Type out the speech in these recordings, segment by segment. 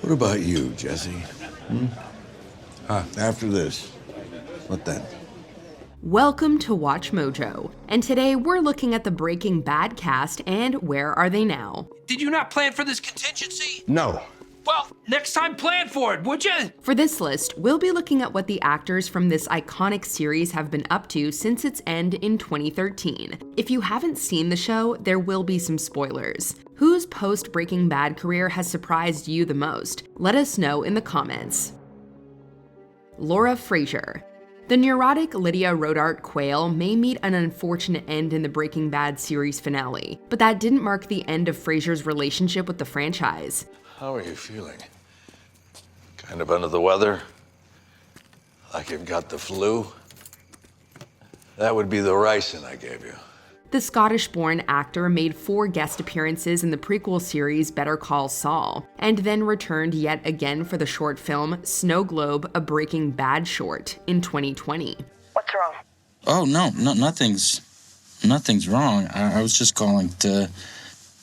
What about you, Jesse? After this, what then? Welcome to Watch Mojo, and today we're looking at the Breaking Bad cast and where are they now? Did you not plan for this contingency? No. Well, next time plan for it, would you? For this list, we'll be looking at what the actors from this iconic series have been up to since its end in 2013. If you haven't seen the show, there will be some spoilers. Whose post-Breaking Bad career has surprised you the most? Let us know in the comments. Laura Frazier. The neurotic Lydia Rodart Quayle may meet an unfortunate end in the Breaking Bad series finale, but that didn't mark the end of Frazier's relationship with the franchise. How are you feeling? Kind of under the weather? Like you've got the flu? That would be the ricin I gave you. The Scottish-born actor made 4 guest appearances in the prequel series Better Call Saul, and then returned yet again for the short film Snow Globe, a Breaking Bad short, in 2020. What's wrong? Oh, no, nothing's wrong. I was just calling to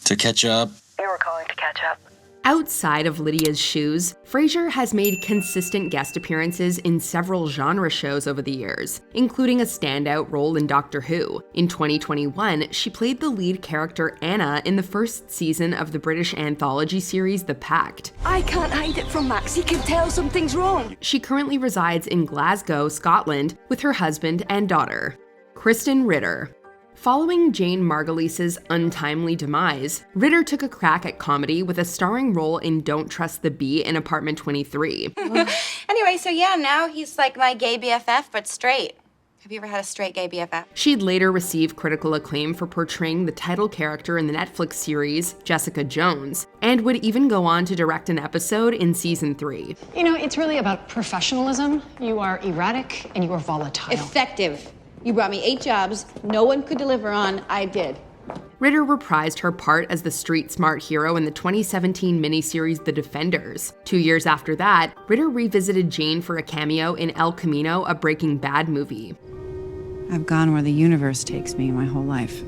catch up. You were calling to catch up. Outside of Lydia's shoes, Frazier has made consistent guest appearances in several genre shows over the years, including a standout role in Doctor Who. In 2021, she played the lead character Anna in the first season of the British anthology series The Pact. I can't hide it from Max. He can tell something's wrong. She currently resides in Glasgow, Scotland, with her husband and daughter. Kristen Ritter. Following Jane Margulies' untimely demise, Ritter took a crack at comedy with a starring role in Don't Trust the Bee in Apartment 23. Anyway, so yeah, now he's like my gay BFF, but straight. Have you ever had a straight gay BFF? She'd later receive critical acclaim for portraying the title character in the Netflix series Jessica Jones, and would even go on to direct an episode in season 3. You know, it's really about professionalism. You are erratic and you are volatile. Effective. You brought me 8 jobs no one could deliver on. I did. Ritter reprised her part as the street-smart hero in the 2017 miniseries The Defenders. 2 years after that, Ritter revisited Jane for a cameo in El Camino, a Breaking Bad movie. I've gone where the universe takes me my whole life.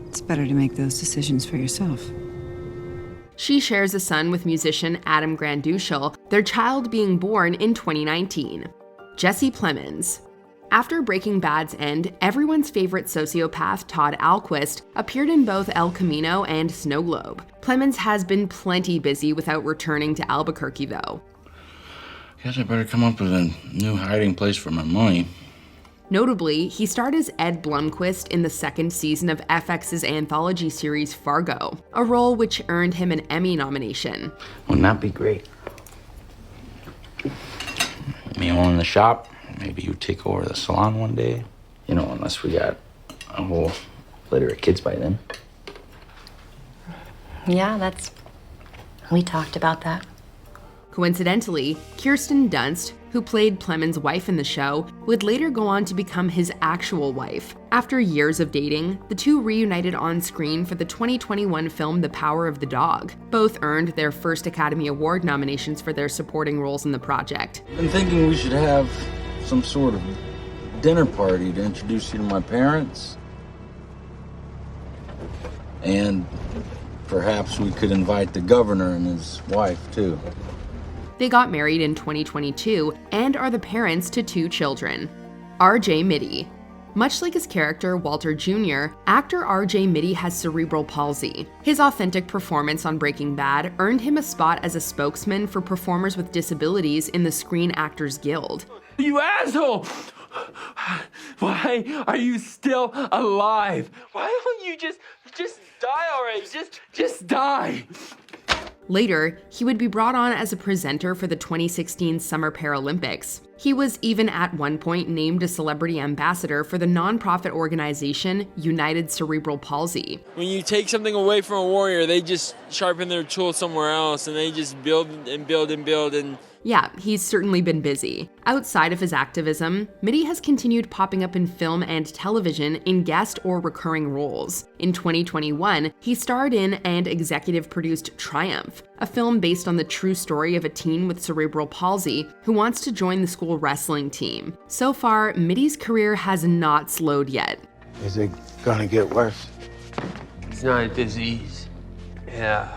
It's better to make those decisions for yourself. She shares a son with musician Adam Granduciel, their child being born in 2019. Jesse Plemons. After Breaking Bad's end, everyone's favorite sociopath, Todd Alquist, appeared in both El Camino and Snow Globe. Plemons has been plenty busy without returning to Albuquerque, though. Guess I better come up with a new hiding place for my money. Notably, he starred as Ed Blumquist in the second season of FX's anthology series Fargo, a role which earned him an Emmy nomination. Wouldn't that be great? Me owning the shop, maybe you take over the salon one day. You know, unless we got a whole litter of kids by then. Yeah, we talked about that. Coincidentally, Kirsten Dunst, who played Plemons' wife in the show, would later go on to become his actual wife. After years of dating, the two reunited on screen for the 2021 film The Power of the Dog. Both earned their first Academy Award nominations for their supporting roles in the project. I've been thinking we should have some sort of dinner party to introduce you to my parents. And perhaps we could invite the governor and his wife, too. They got married in 2022 and are the parents to 2 children. R.J. Mitte. Much like his character Walter Jr., actor R.J. Mitte has cerebral palsy. His authentic performance on Breaking Bad earned him a spot as a spokesman for performers with disabilities in the Screen Actors Guild. You asshole! Why are you still alive? Why don't you just die already? Just die! Later, he would be brought on as a presenter for the 2016 Summer Paralympics. He was even at one point named a celebrity ambassador for the nonprofit organization United Cerebral Palsy. When you take something away from a warrior, they just sharpen their tool somewhere else and they just build and build and build and... Yeah, he's certainly been busy. Outside of his activism, Mitte has continued popping up in film and television in guest or recurring roles. In 2021, he starred in and executive produced Triumph, a film based on the true story of a teen with cerebral palsy who wants to join the school wrestling team. So far, Mitte's career has not slowed yet. Is it gonna get worse? It's not a disease. Yeah.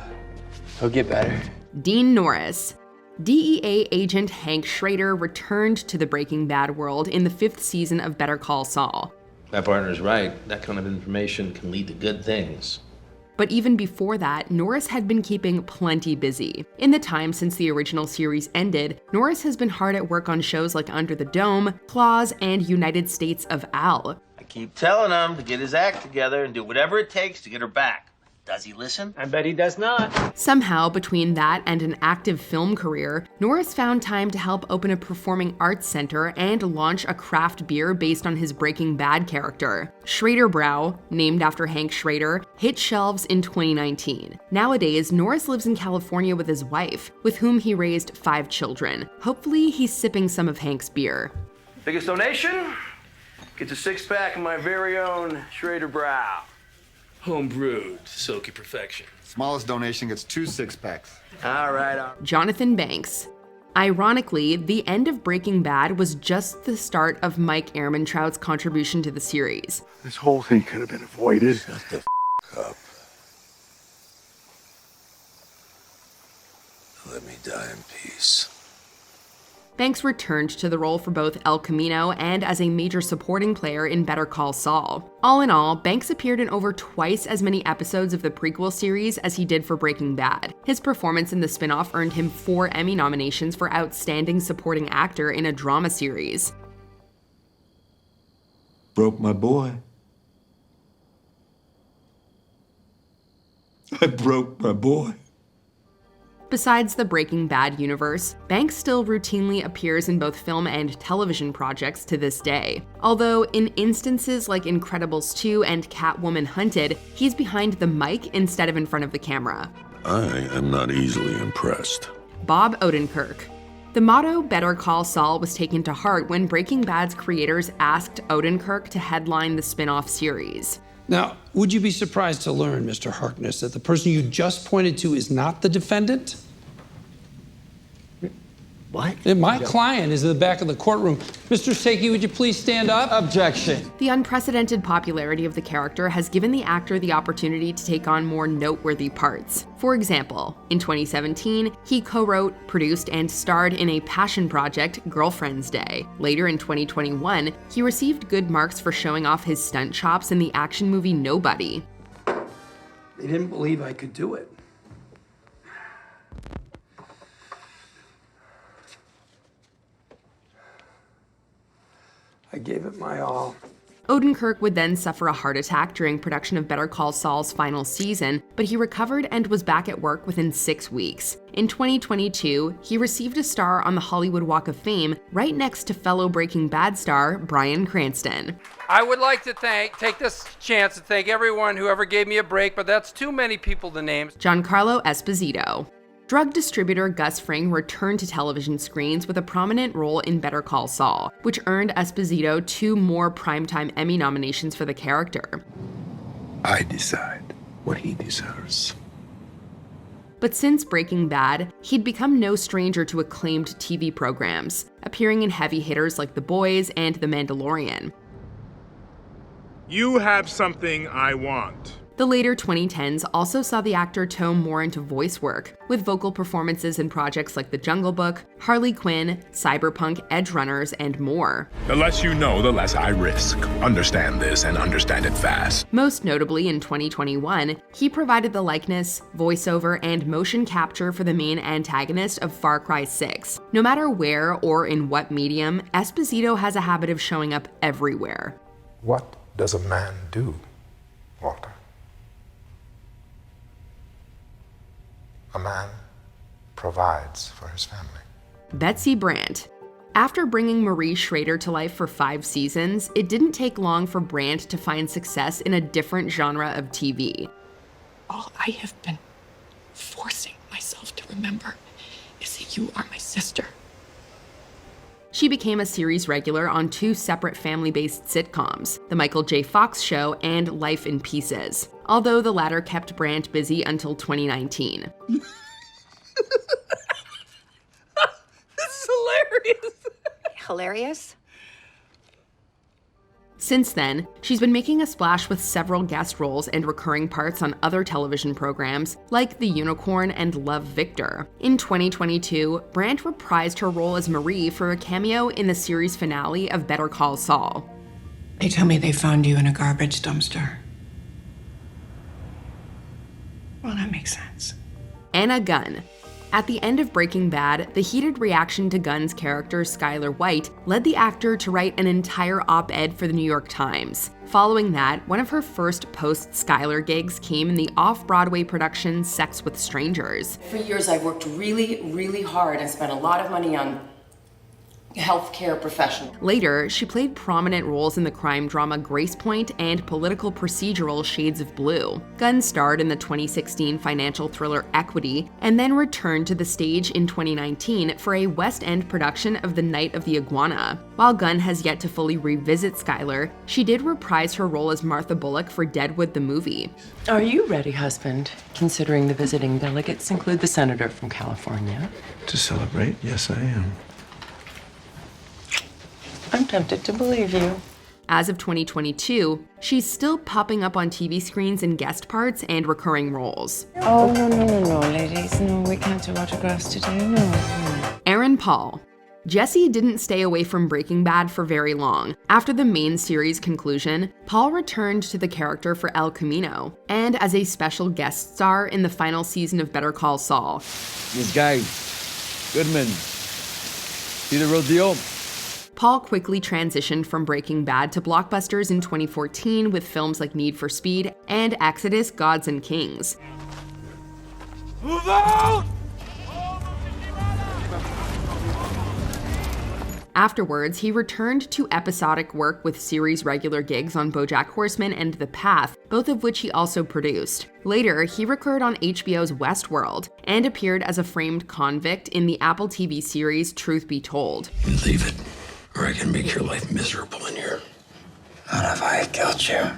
He'll get better. Dean Norris. DEA agent Hank Schrader returned to the Breaking Bad world in the 5th season of Better Call Saul. My partner's right. That kind of information can lead to good things. But even before that, Norris had been keeping plenty busy. In the time since the original series ended, Norris has been hard at work on shows like Under the Dome, Claws, and United States of Al. I keep telling him to get his act together and do whatever it takes to get her back. Does he listen? I bet he does not. Somehow, between that and an active film career, Norris found time to help open a performing arts center and launch a craft beer based on his Breaking Bad character. Schrader Brow, named after Hank Schrader, hit shelves in 2019. Nowadays, Norris lives in California with his wife, with whom he raised 5 children. Hopefully, he's sipping some of Hank's beer. Biggest donation gets a 6-pack of my very own Schrader Brow. Home-brewed, silky perfection. Smallest donation gets 2 6-packs. All right. Jonathan Banks. Ironically, the end of Breaking Bad was just the start of Mike Ehrmantraut's contribution to the series. This whole thing could have been avoided. Shut the up. Let me die in peace. Banks returned to the role for both El Camino and as a major supporting player in Better Call Saul. All in all, Banks appeared in over twice as many episodes of the prequel series as he did for Breaking Bad. His performance in the spin-off earned him 4 Emmy nominations for Outstanding Supporting Actor in a Drama Series. Broke my boy. I broke my boy. Besides the Breaking Bad universe, Banks still routinely appears in both film and television projects to this day. Although in instances like Incredibles 2 and Catwoman Hunted, he's behind the mic instead of in front of the camera. I am not easily impressed. Bob Odenkirk. The motto Better Call Saul was taken to heart when Breaking Bad's creators asked Odenkirk to headline the spin-off series. Now, would you be surprised to learn, Mr. Harkness, that the person you just pointed to is not the defendant? What? And my client is in the back of the courtroom. Mr. Seki, would you please stand up? Objection. The unprecedented popularity of the character has given the actor the opportunity to take on more noteworthy parts. For example, in 2017, he co-wrote, produced, and starred in a passion project, Girlfriend's Day. Later in 2021, he received good marks for showing off his stunt chops in the action movie Nobody. They didn't believe I could do it. I gave it my all. Odenkirk would then suffer a heart attack during production of Better Call Saul's final season, but he recovered and was back at work within 6 weeks. In 2022, he received a star on the Hollywood Walk of Fame right next to fellow Breaking Bad star Bryan Cranston. I would like to take this chance to thank everyone who ever gave me a break, but that's too many people to name. Giancarlo Esposito. Drug distributor Gus Fring returned to television screens with a prominent role in Better Call Saul, which earned Esposito 2 more Primetime Emmy nominations for the character. I decide what he deserves. But since Breaking Bad, he'd become no stranger to acclaimed TV programs, appearing in heavy hitters like The Boys and The Mandalorian. You have something I want. The later 2010s also saw the actor toe more into voice work, with vocal performances in projects like The Jungle Book, Harley Quinn, Cyberpunk, Edge Runners, and more. The less you know, the less I risk. Understand this and understand it fast. Most notably in 2021, he provided the likeness, voiceover, and motion capture for the main antagonist of Far Cry 6. No matter where or in what medium, Esposito has a habit of showing up everywhere. What does a man do, Walter? A man provides for his family. Betsy Brandt. After bringing Marie Schrader to life for 5 seasons, it didn't take long for Brandt to find success in a different genre of TV. All I have been forcing myself to remember is that you are my sister. She became a series regular on 2 separate family-based sitcoms, The Michael J. Fox Show and Life in Pieces, although the latter kept Brandt busy until 2019. This is hilarious. Hilarious? Since then, she's been making a splash with several guest roles and recurring parts on other television programs like The Unicorn and Love, Victor. In 2022, Brandt reprised her role as Marie for a cameo in the series finale of Better Call Saul. They tell me they found you in a garbage dumpster. Well, that makes sense. Anna Gunn. At the end of Breaking Bad, the heated reaction to Gunn's character, Skyler White, led the actor to write an entire op-ed for the New York Times. Following that, one of her first post-Skyler gigs came in the off-Broadway production Sex with Strangers. For years, I've worked really, really hard and spent a lot of money on healthcare professionals. Later, she played prominent roles in the crime drama Grace Point and political procedural Shades of Blue. Gunn starred in the 2016 financial thriller Equity, and then returned to the stage in 2019 for a West End production of The Night of the Iguana. While Gunn has yet to fully revisit Skyler, she did reprise her role as Martha Bullock for Deadwood the movie. Are you ready, husband? Considering the visiting delegates include the senator from California. To celebrate? Yes, I am. I'm tempted to believe you. As of 2022, she's still popping up on TV screens in guest parts and recurring roles. Oh, no, ladies. No, we can't do autographs today. No. Aaron Paul. Jesse didn't stay away from Breaking Bad for very long. After the main series conclusion, Paul returned to the character for El Camino, and as a special guest star in the final season of Better Call Saul. This guy, Goodman, see the real deal? Paul quickly transitioned from Breaking Bad to blockbusters in 2014 with films like Need for Speed and Exodus: Gods and Kings. Move out! Afterwards, he returned to episodic work with series regular gigs on BoJack Horseman and The Path, both of which he also produced. Later, he recurred on HBO's Westworld and appeared as a framed convict in the Apple TV series Truth Be Told. You leave it, or I can make your life miserable in here. Not if I killed you.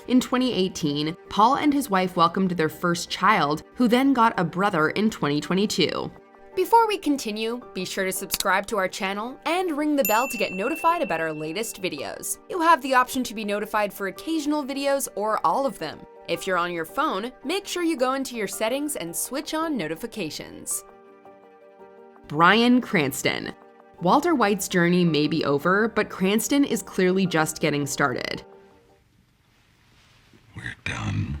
In 2018, Paul and his wife welcomed their first child, who then got a brother in 2022. Before we continue, be sure to subscribe to our channel and ring the bell to get notified about our latest videos. You have the option to be notified for occasional videos or all of them. If you're on your phone, make sure you go into your settings and switch on notifications. Bryan Cranston. Walter White's journey may be over, but Cranston is clearly just getting started. We're done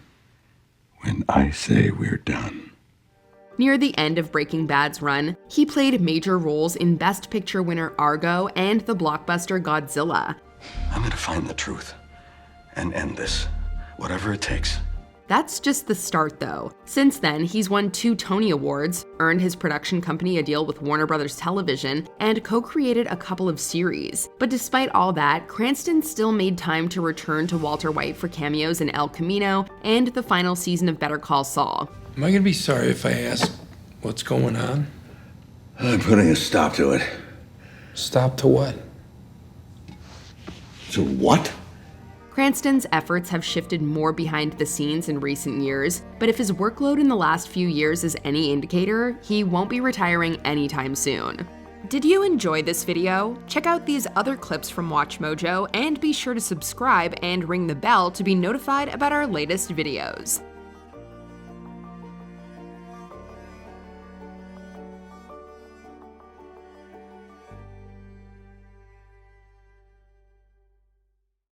when I say we're done. Near the end of Breaking Bad's run, he played major roles in Best Picture winner Argo and the blockbuster Godzilla. I'm gonna find the truth and end this, whatever it takes. That's just the start, though. Since then, he's won 2 Tony Awards, earned his production company a deal with Warner Brothers Television, and co-created a couple of series. But despite all that, Cranston still made time to return to Walter White for cameos in El Camino and the final season of Better Call Saul. Am I gonna be sorry if I ask what's going on? I'm putting a stop to it. Stop to what? To what? Cranston's efforts have shifted more behind the scenes in recent years, but if his workload in the last few years is any indicator, he won't be retiring anytime soon. Did you enjoy this video? Check out these other clips from WatchMojo and be sure to subscribe and ring the bell to be notified about our latest videos.